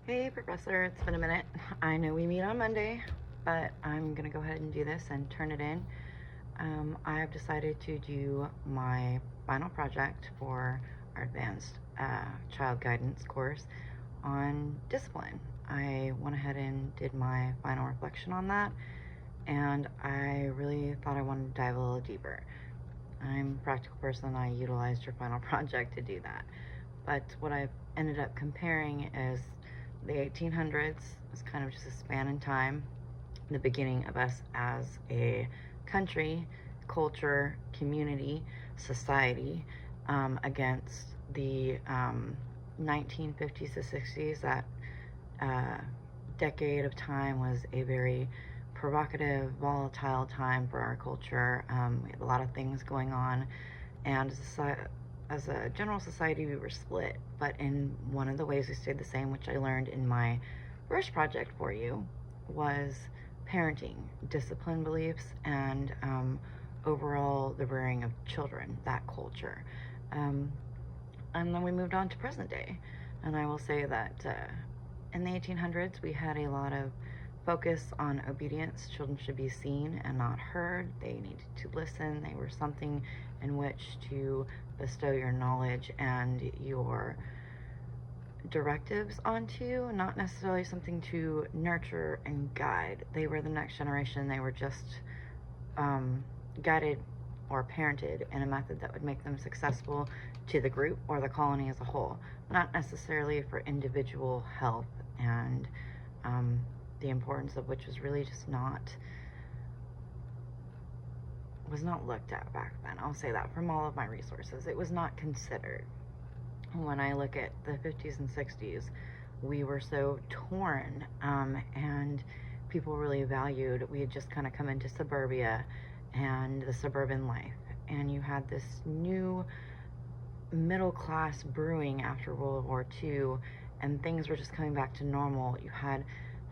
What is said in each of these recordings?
Hey, Professor, it's been a minute. I know we meet on Monday, but I'm going to go ahead and do this and turn it in. I have decided to do my final project for our Advanced Child Guidance course on discipline. I went ahead and did my final reflection on that, and I really thought I wanted to dive a little deeper. I'm a practical person. I utilized your final project to do that. But what I've ended up comparing is the 1800s is kind of just a span in time, the beginning of us as a country, culture, community, society, against the 1950s to 60s. That decade of time was a very provocative, volatile time for our culture. We had a lot of things going on, and as a general society, we were split. But in one of the ways we stayed the same, which I learned in my first project for you, was parenting, discipline beliefs, and overall the rearing of children, that culture. And then we moved on to present day. And I will say that in the 1800s, we had a lot of focus on obedience. Children should be seen and not heard. They needed to listen. They were something in which to bestow your knowledge and your directives onto, not necessarily something to nurture and guide. They were the next generation. They were just guided or parented in a method that would make them successful to the group or the colony as a whole, not necessarily for individual health, and the importance of which was really just was not looked at back then. I'll say that from all of my resources. It was not considered. When I look at the 50s and 60s, we were so torn, and people really valued, we had just kind of come into suburbia and the suburban life, and you had this new middle class brewing after World War II, and things were just coming back to normal. You had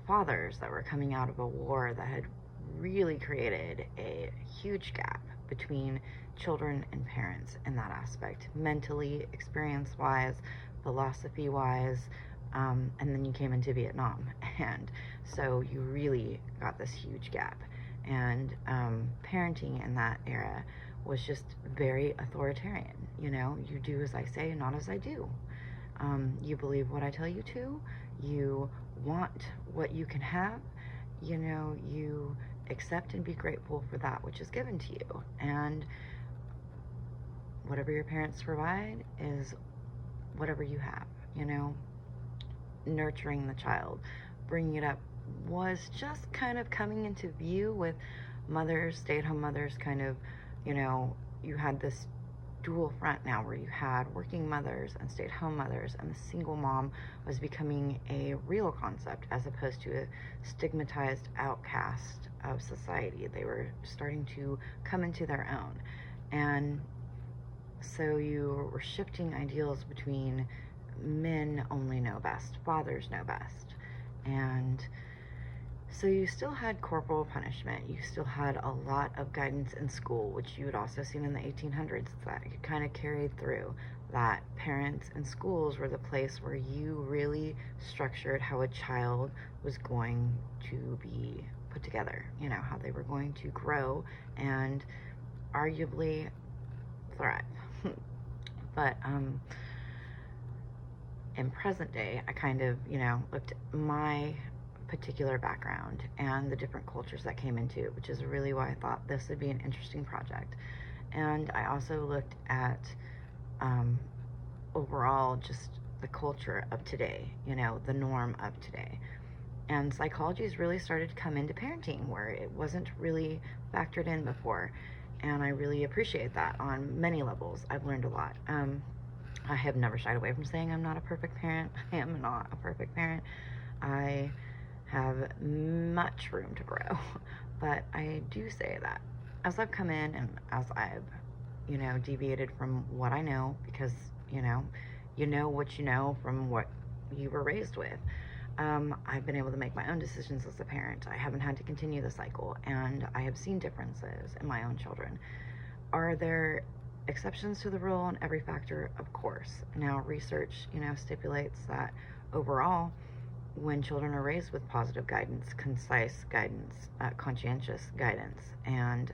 fathers that were coming out of a war that had really created a huge gap between children and parents in that aspect, mentally, experience-wise, philosophy-wise, and then you came into Vietnam, and so you really got this huge gap. And parenting in that era was just very authoritarian. You do as I say, not as I do. You believe what I tell you to. You want what you can have. You accept and be grateful for that which is given to you. And whatever your parents provide is whatever you have. Nurturing the child, bringing it up was just kind of coming into view with mothers, stay-at-home mothers, kind of, you had this dual front now where you had working mothers and stay-at-home mothers, and the single mom was becoming a real concept as opposed to a stigmatized outcast of society. They were starting to come into their own. And so you were shifting ideals between men only know best, fathers know best. And so you still had corporal punishment. You still had a lot of guidance in school, which you had also seen in the 1800s. That kind of carried through. That parents and schools were the place where you really structured how a child was going to be put together. How they were going to grow and arguably thrive. But in present day, I kind of, looked at my particular background and the different cultures that came into it, which is really why I thought this would be an interesting project. And I also looked at overall just the culture of today, the norm of today. And psychology has really started to come into parenting where it wasn't really factored in before. And I really appreciate that on many levels. I've learned a lot. I have never shied away from saying I'm not a perfect parent. I am not a perfect parent. I have much room to grow, but I do say that as I've come in and as I've, deviated from what I know, because, you know what you know from what you were raised with. I've been able to make my own decisions as a parent. I haven't had to continue the cycle, and I have seen differences in my own children. Are there exceptions to the rule on every factor? Of course. Now, research, stipulates that overall, when children are raised with positive guidance, concise guidance, conscientious guidance, and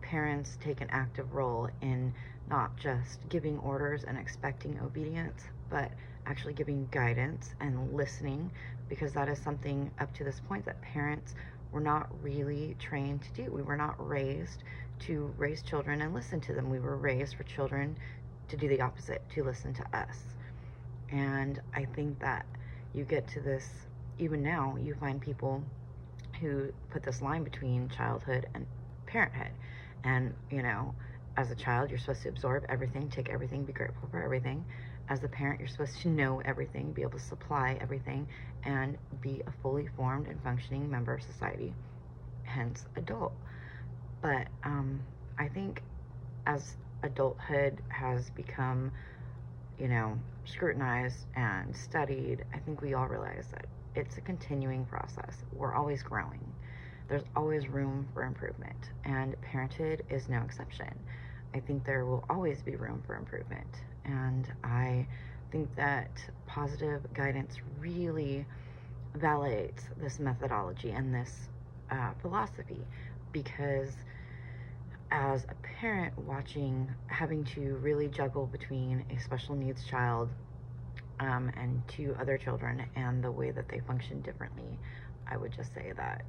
parents take an active role in not just giving orders and expecting obedience, but actually giving guidance and listening, because that is something up to this point that parents were not really trained to do. We were not raised to raise children and listen to them. We were raised for children to do the opposite, to listen to us. And I think that you get to this, even now, you find people who put this line between childhood and parenthood. And, you know, as a child, you're supposed to absorb everything, take everything, be grateful for everything. As a parent, you're supposed to know everything, be able to supply everything, and be a fully formed and functioning member of society, hence adult. But I think as adulthood has become, you know, scrutinized and studied, I think we all realize that it's a continuing process. We're always growing. There's always room for improvement, and parenthood is no exception. I think there will always be room for improvement, and I think that positive guidance really validates this methodology and this philosophy, because as a parent having to really juggle between a special needs child and two other children and the way that they function differently, I would just say that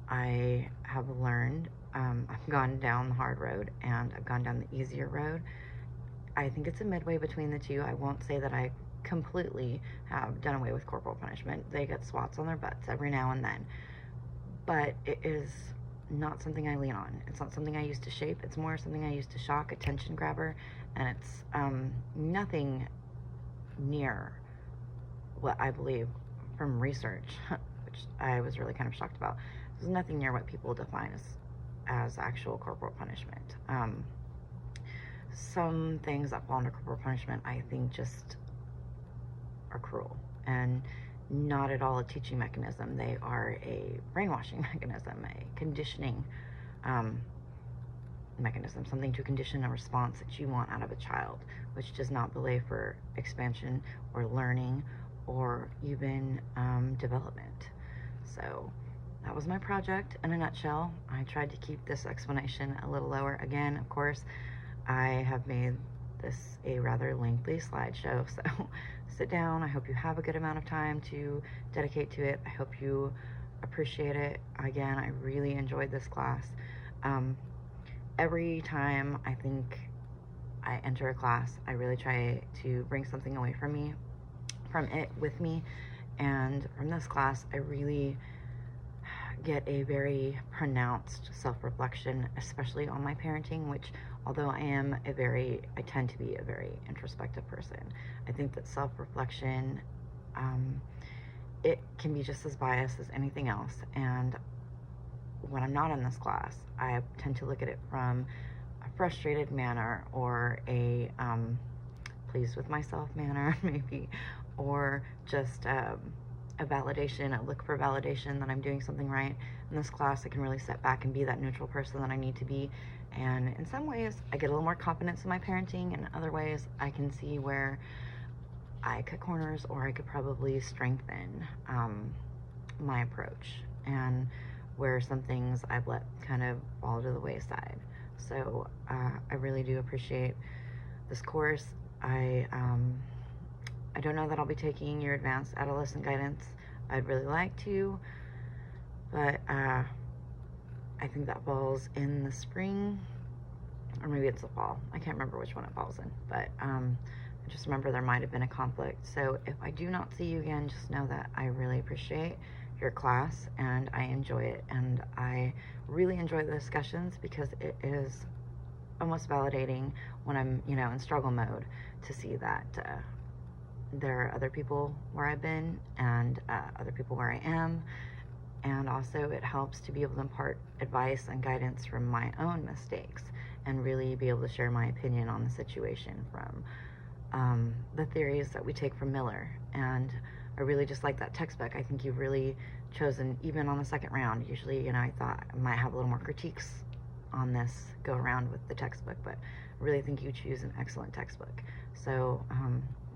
I have learned, I've gone down the hard road and I've gone down the easier road. I think it's a midway between the two. I won't say that I completely have done away with corporal punishment. They get swats on their butts every now and then, but it is not something I lean on. It's not something I use to shape. It's more something I use to shock, attention grabber, and it's nothing near what I believe from research, which I was really kind of shocked about. There's nothing near what people define as actual corporal punishment. Some things that fall under corporal punishment, I think, just are cruel and not at all a teaching mechanism. They are a brainwashing mechanism, a conditioning mechanism, something to condition a response that you want out of a child, which does not belay for expansion or learning or even development. So that was my project in a nutshell. I tried to keep this explanation a little lower. Again, of course, I have made this a rather lengthy slideshow, so sit down. I hope you have a good amount of time to dedicate to it. I hope you appreciate it. Again, I really enjoyed this class. Every time I think I enter a class, I really try to bring something away from it with me, and from this class, I really get a very pronounced self-reflection, especially on my parenting, which, although I tend to be a very introspective person, I think that self-reflection, it can be just as biased as anything else. And when I'm not in this class, I tend to look at it from a frustrated manner, or a pleased with myself manner, maybe, or just a validation, a look for validation that I'm doing something right. In this class, I can really step back and be that neutral person that I need to be. And in some ways, I get a little more confidence in my parenting, and in other ways, I can see where I cut corners, or I could probably strengthen my approach, and where some things I've let kind of fall to the wayside. So I really do appreciate this course. I don't know that I'll be taking your advanced adolescent guidance. I'd really like to, but I think that falls in the spring, or maybe it's the fall. I can't remember which one it falls in, but I just remember there might have been a conflict. So if I do not see you again, just know that I really appreciate your class, and I enjoy it, and I really enjoy the discussions, because it is almost validating when I'm, in struggle mode, to see that there are other people where I've been, and other people where I am. And also it helps to be able to impart advice and guidance from my own mistakes, and really be able to share my opinion on the situation from the theories that we take from Miller. And I really just like that textbook. I think you've really chosen, even on the second round, usually, I thought I might have a little more critiques on this go around with the textbook, but I really think you choose an excellent textbook. So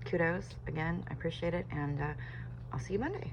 kudos again. I appreciate it, and I'll see you Monday.